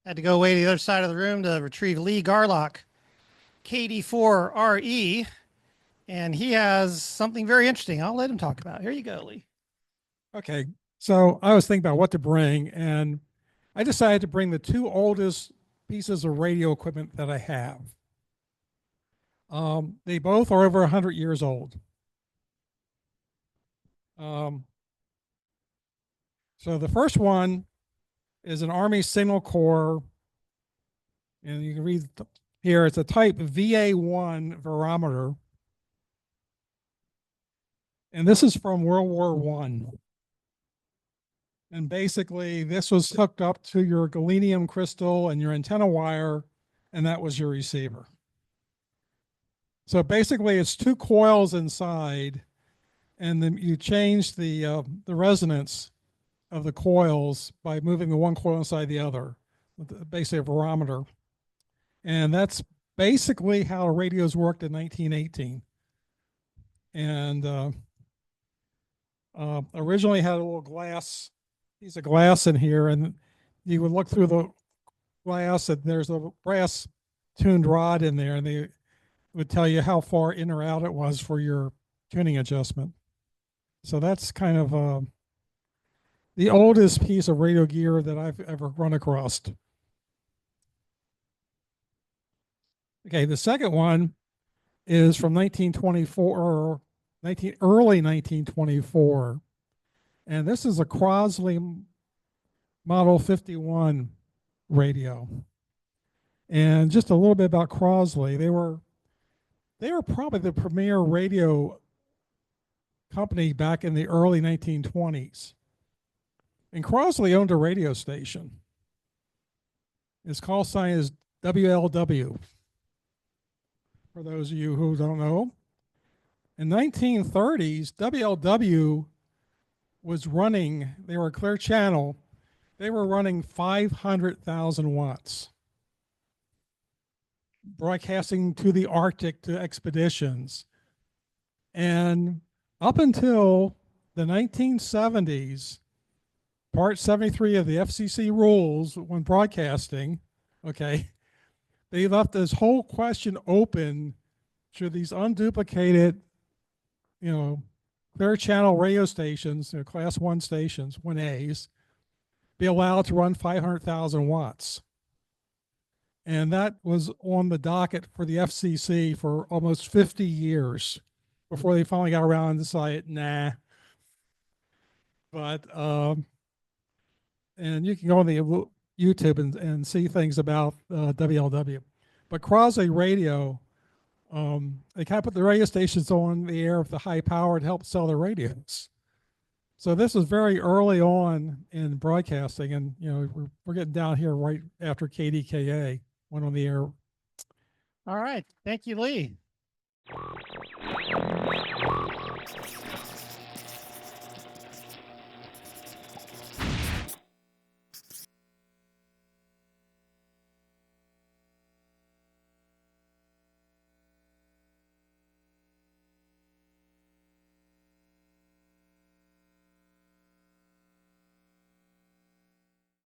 Had to go away to the other side of the room to retrieve Lee Garlock, KD4RE, and he has something very interesting. I'll let him talk about it. Here you go, Lee. Okay, so I was thinking about what to bring, and I decided to bring the two oldest pieces of radio equipment that I have. They both are over 100 years old. So the first one is an Army Signal Corps, and you can read here, it's a type VA1 barometer. And this is from World War I. And basically, this was hooked up to your galenium crystal and your antenna wire, and that was your receiver. So basically, it's two coils inside, and then you change the resonance of the coils by moving the one coil inside the other, basically a barometer. And that's basically how radios worked in 1918. And originally had a little piece of glass in here, and you would look through the glass, and there's a brass tuned rod in there, and they would tell you how far in or out it was for your tuning adjustment. So that's kind of the oldest piece of radio gear that I've ever run across. Okay, the second one is from 1924, early 1924. And this is a Crosley Model 51 radio. And just a little bit about Crosley. They were probably the premier radio company back in the early 1920s. And Crosley owned a radio station. Its call sign is WLW, for those of you who don't know. In 1930s, WLW was running, they were a clear channel, they were running 500,000 watts, broadcasting to the Arctic, to expeditions. And up until the 1970s, Part 73 of the FCC rules when broadcasting, okay, they left this whole question open: should these unduplicated, clear channel radio stations, class 1 stations, 1As, be allowed to run 500,000 watts? And that was on the docket for the FCC for almost 50 years before they finally got around and decided, nah. But, and you can go on the YouTube and see things about WLW. But Crosley Radio, they kind of put the radio stations on the air with the high power to help sell their radios. So this was very early on in broadcasting, and we're getting down here right after KDKA went on the air. All right, thank you, Lee.